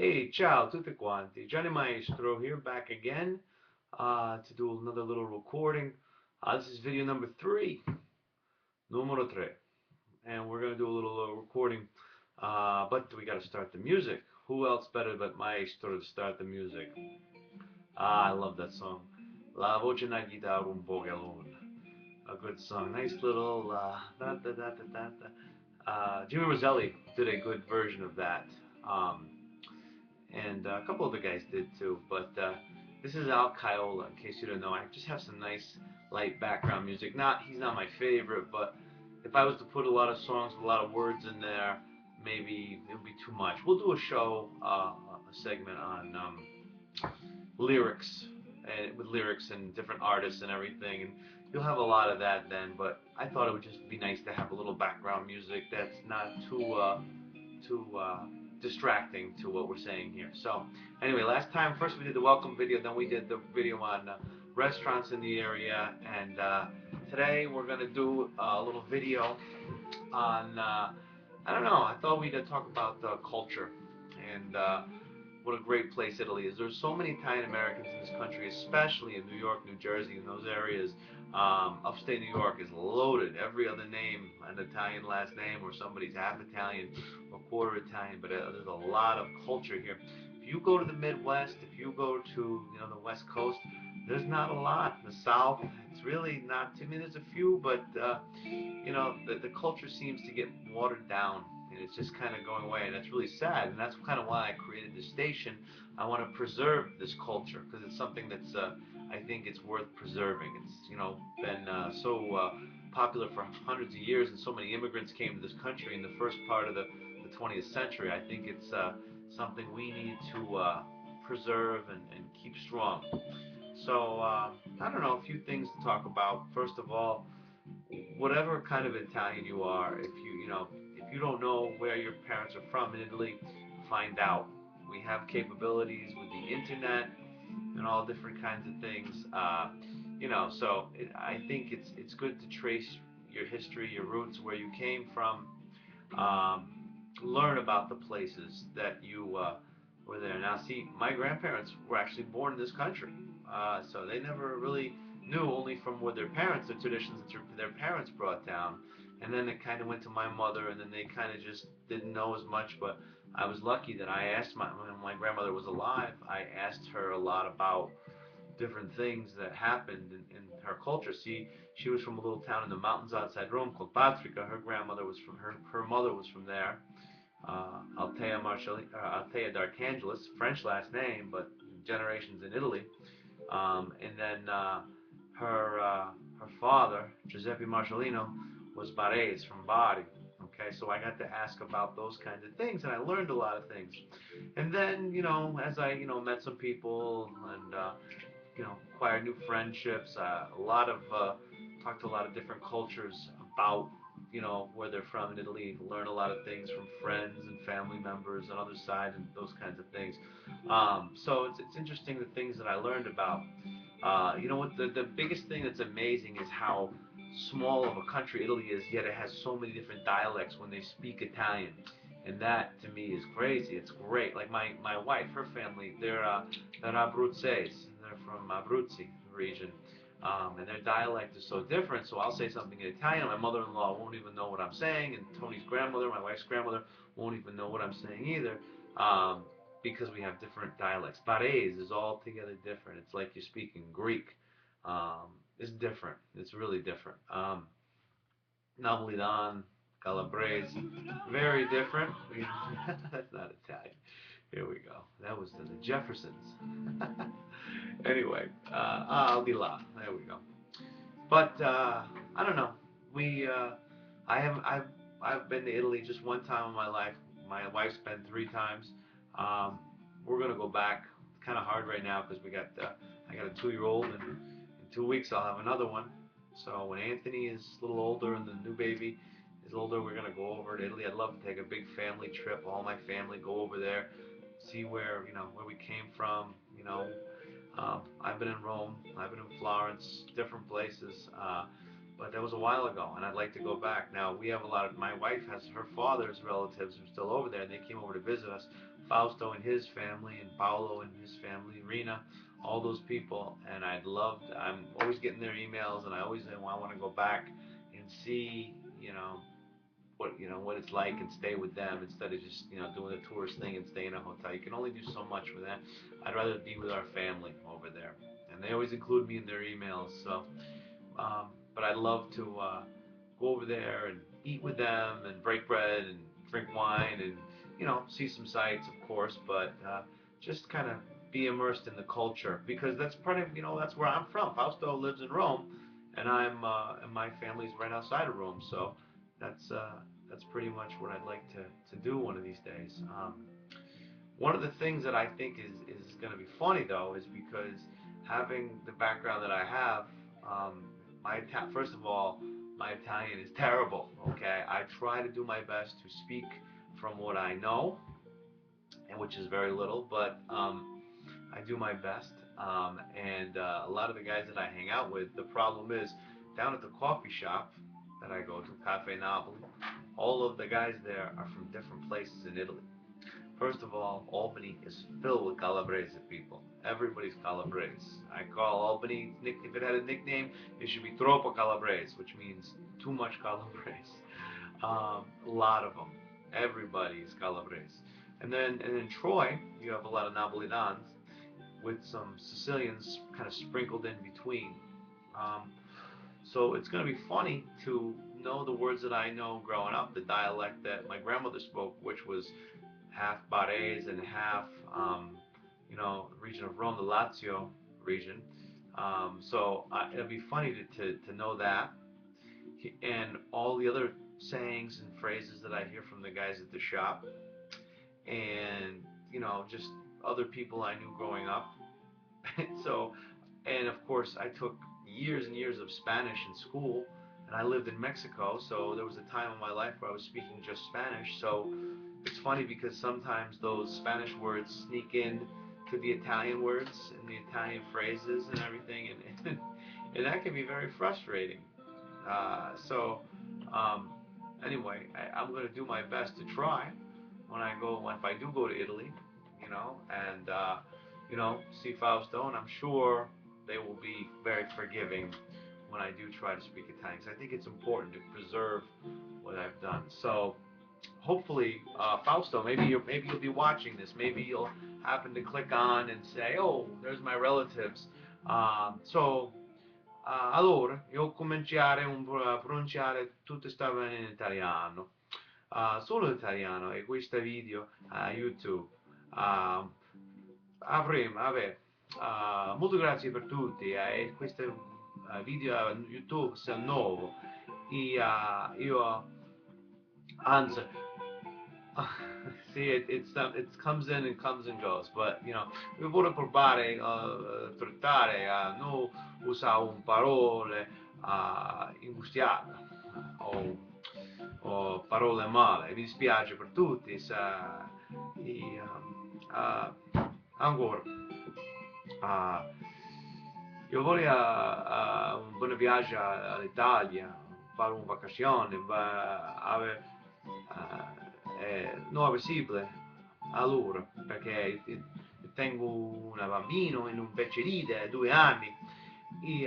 Hey, ciao tutti quanti. Johnny Maestro here, back again to do another little recording. This is video number three, numero tre, and we're gonna do a little recording. But we gotta start the music. Who else better but Maestro to start the music? I love that song. La voce na chitarra un po' galone. A good song. Nice little da da da da da da. Jimmy Roselli did a good version of that. Um, and a couple other guys did too. But this is Al Kaiola, in case you don't know. I just have some nice light background music. He's not my favorite, but if I was to put a lot of songs with a lot of words in there, maybe it would be too much. We'll do a show, a segment on lyrics, and with lyrics and different artists and everything, and you'll have a lot of that then. But I thought it would just be nice to have a little background music that's not too distracting to what we're saying here. So anyway, last time first we did the welcome video, then we did the video on restaurants in the area, and today we're gonna do a little video on I don't know. I thought we'd talk about culture and what a great place Italy is. There's so many Italian Americans in this country, especially in New York, New Jersey, and those areas. Upstate New York is loaded. Every other name, an Italian last name, or somebody's half Italian or quarter Italian. But there's a lot of culture here. If you go to the Midwest, if you go to the West Coast, there's not a lot. The South, it's really not. I mean, there's a few, but the culture seems to get watered down, and it's just kind of going away, and that's really sad. And that's kind of why I created this station. I want to preserve this culture because it's something that's I think it's worth preserving. It's been so popular for hundreds of years, and so many immigrants came to this country in the first part of the 20th century. I think it's something we need to preserve and keep strong. So I don't know, a few things to talk about. First of all, whatever kind of Italian you are, if you don't know where your parents are from in Italy, find out. We have capabilities with the internet and all different kinds of things. I think it's good to trace your history, your roots, where you came from. Um, Learn about the places that you were there. Now, see, my grandparents were actually born in this country, so they never really knew, only from what their parents, the traditions that their parents brought down. And then it kind of went to my mother, and then they kind of just didn't know as much. But I was lucky that I asked when my grandmother was alive, I asked her a lot about different things that happened in her culture. See, she was from a little town in the mountains outside Rome called Patrica. Her grandmother was from her mother was from there. Altea d'Archangelis, French last name, but generations in Italy. And then her father, Giuseppe Marcellino, was Barese from Bari. Okay, so I got to ask about those kinds of things, and I learned a lot of things. And then, as I, met some people and, acquired new friendships, a lot of, talked to a lot of different cultures about, where they're from in Italy, learn a lot of things from friends and family members on other sides and those kinds of things. So it's interesting the things that I learned about. What the biggest thing that's amazing is how small of a country Italy is, yet it has so many different dialects when they speak Italian. And that to me is crazy. It's great. Like my wife, her family, they're Abruzzese. They're from Abruzzi region. And their dialect is so different. So I'll say something in Italian, my mother-in-law won't even know what I'm saying, and Tony's grandmother, my wife's grandmother, won't even know what I'm saying either. Because we have different dialects. Barese is altogether different. It's like you're speaking Greek. It's different. It's really different. Napolitan, Calabrese, very different. That's not Italian. Here we go. That was the Jeffersons. Anyway, Al di là. There we go. But I don't know. We I have I've been to Italy just one time in my life. My wife's been three times. Um, we're gonna go back. It's kind of hard right now because I got a 2-year-old, and in 2 weeks I'll have another one. So when Anthony is a little older and the new baby is older, we're gonna go over to Italy. I'd love to take a big family trip. All my family go over there, see where we came from. I've been in Rome. I've been in Florence, different places. but that was a while ago, and I'd like to go back. Now we have a lot of, my wife has her father's relatives who are still over there, and they came over to visit us. Fausto and his family, and Paolo and his family, Rena, all those people, and I'm always getting their emails, and I always say, well, I want to go back and see, what it's like and stay with them instead of just doing the tourist thing and stay in a hotel. You can only do so much with that. I'd rather be with our family over there, and they always include me in their emails. So, but I'd love to go over there and eat with them and break bread and drink wine and see some sights, of course, but just kind of be immersed in the culture because that's part of that's where I'm from. Fausto lives in Rome, and and my family's right outside of Rome, so that's uh, that's pretty much what I'd like to do one of these days. One of the things that I think is going to be funny though is because having the background that I have, first of all, my Italian is terrible. Okay, I try to do my best to speak from what I know, and which is very little, but I do my best. And a lot of the guys that I hang out with, the problem is down at the coffee shop that I go to, Cafe Napoli, all of the guys there are from different places in Italy. First of all, Albany is filled with Calabrese people. Everybody's Calabrese. I call Albany, if it had a nickname, it should be Troppo Calabrese, which means too much Calabrese. A lot of them. Everybody is Calabrese. And then Troy, you have a lot of Napolitans with some Sicilians kind of sprinkled in between. Um, so it's going to be funny to know the words that I know growing up, the dialect that my grandmother spoke, which was half Barese and half, region of Rome, the Lazio region. So it'll be funny to know that and all the other sayings and phrases that I hear from the guys at the shop, and just other people I knew growing up. so, and of course, I took years and years of Spanish in school, and I lived in Mexico, so there was a time in my life where I was speaking just Spanish. So it's funny because sometimes those Spanish words sneak in to the Italian words and the Italian phrases and everything, and that can be very frustrating. So um, anyway, I'm going to do my best to try if I do go to Italy, and see Fausto, and I'm sure they will be very forgiving when I do try to speak Italian. 'Cause I think it's important to preserve what I've done. So hopefully, Fausto, maybe you'll be watching this. Maybe you'll happen to click on and say, "Oh, there's my relatives." Allora, io cominciare a pronunciare tutte queste parole in italiano. Solo in italiano e questo video a YouTube. Uh, Avremo, vabbè, molto grazie per tutti e questo video a YouTube se è nuovo e io anzi see it comes in and comes and goes, but vi vorrei provare trattare a non usare un parole ingustiate o parole male. Mi dispiace per tutti e, ancora io voglio un buon viaggio all'Italia, fare una vacazione, non è possibile allora, perché tengo una bambina e un piacere di 2 anni e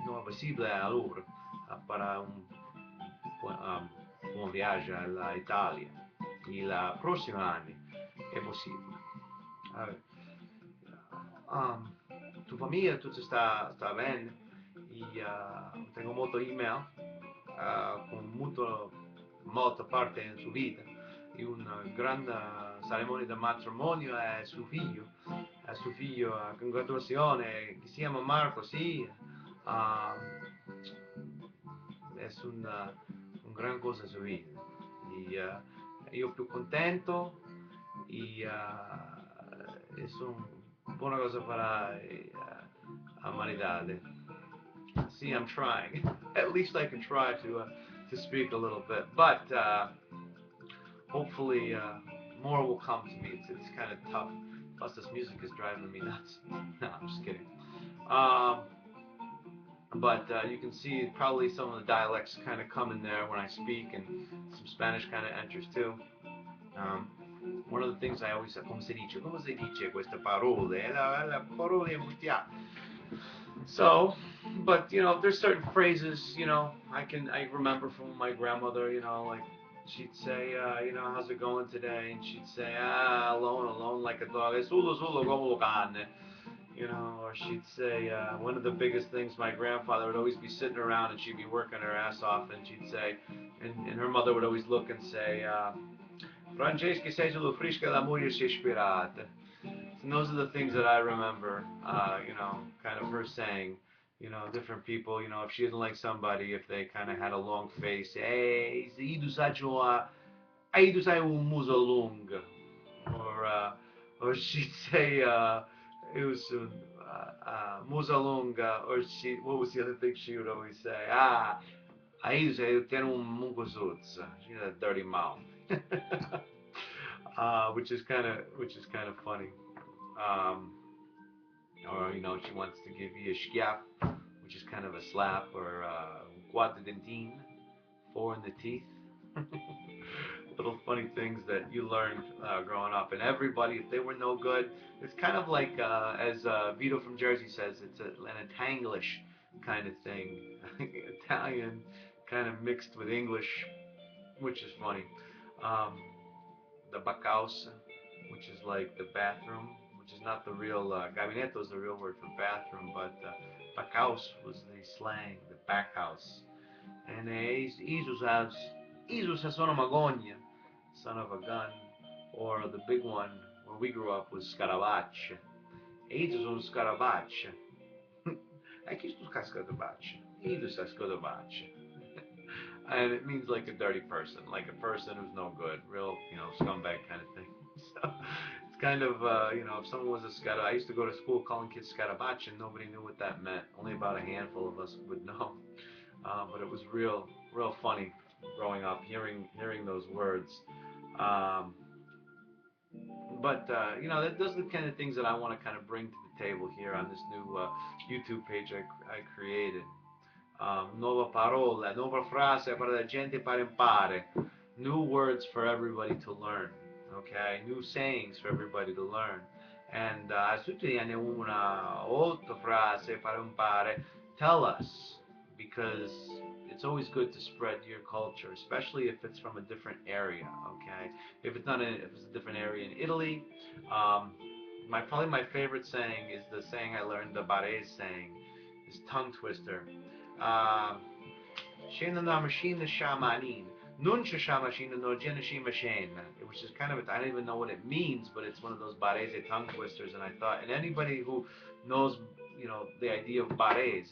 non è possibile allora fare un viaggio all'Italia. Il prossimo anno è possibile. Vabbè. Um, Tu famiglia tutto sta bene e tengo molto email con molta parte in sua vita e una grande cerimonia di matrimonio è suo figlio, congratulazioni, che si chiama Marco, sì, è un gran cosa in sua vita e io più contento e sono buona cosa per l'umanità. See, I'm trying. At least I can try to speak a little bit, but hopefully more will come to me. It's kind of tough. Plus, this music is driving me nuts. No, I'm just kidding. Um, but you can see probably some of the dialects kind of come in there when I speak, and some Spanish kind of enters too. Um, One of the things I always say, come si dice queste parole, la parole mutia. So, but there's certain phrases, I remember from my grandmother, like she'd say, how's it going today? And she'd say, alone, alone like a dog. Sulo, sulo, como lo cane. Or she'd say, one of the biggest things, my grandfather would always be sitting around and she'd be working her ass off, and she'd say, and her mother would always look and say, Francesca, sei sulla frisca la moglie si è ispirata. And those are the things that I remember, kind of her saying, different people, if she didn't like somebody, if they kind of had a long face, hey, tu sai un muso lungo, or she'd say, it was muso lunga, or what was the other thing she would always say? Aí tu sai, tiene un mungo suzza. She had a dirty mouth. Which is kind of funny. Um, or she wants to give you a schiaff, which is kind of a slap, or guarda dentin, four in the teeth. Little funny things that you learned growing up, and everybody, if they were no good, it's kind of like as Vito from Jersey says, it's an Tanglish kind of thing, Italian kind of mixed with English, which is funny. Um, the bacaus, which is like the bathroom, which is not the real gabinetto is the real word for bathroom, but bacaus was the slang, the back house. And Jesus has Jesus has son of Magonia, son of a gun, or the big one where we grew up was Scarabaccia. Jesus on Scarabaccia. Aqui estou Scarabaccia. Jesus has Scarabaccia. And it means like a dirty person, like a person who's no good, real, scumbag kind of thing. So it's kind of, if someone was a scata, I used to go to school calling kids scarabacci, and nobody knew what that meant. Only about a handful of us would know. But it was real funny growing up, hearing those words. Um, but those are the kind of things that I want to kind of bring to the table here on this new YouTube page I created. Nuova parola, nuova frase para la gente para impare. New words for everybody to learn. Okay, new sayings for everybody to learn. And se tu tieni una altra frase para impare, tell us, because it's always good to spread your culture, especially if it's from a different area. Okay, if it's a different area in Italy, um, probably my favorite saying is the saying I learned, the Barese saying, is tongue twister. Uh, Scena na machine shamanin. Nun shamashina no geneshima shena. Which is kind of, I don't even know what it means, but it's one of those barese tongue twisters. And I thought, and anybody who knows, the idea of barese,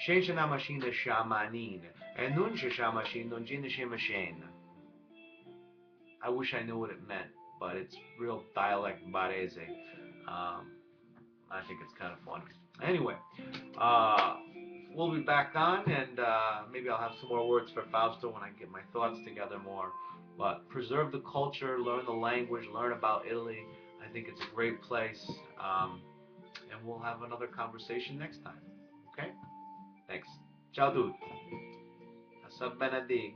Scena na machine shamanin. And nun shamashin no geneshima shena. I wish I knew what it meant, but it's real dialect barese. Um, I think it's kind of fun. Anyway, uh, we'll be back on, and maybe I'll have some more words for Fausto when I get my thoughts together more. But preserve the culture, learn the language, learn about Italy. I think it's a great place, and we'll have another conversation next time. Okay? Thanks. Ciao, dude. Asa benadig.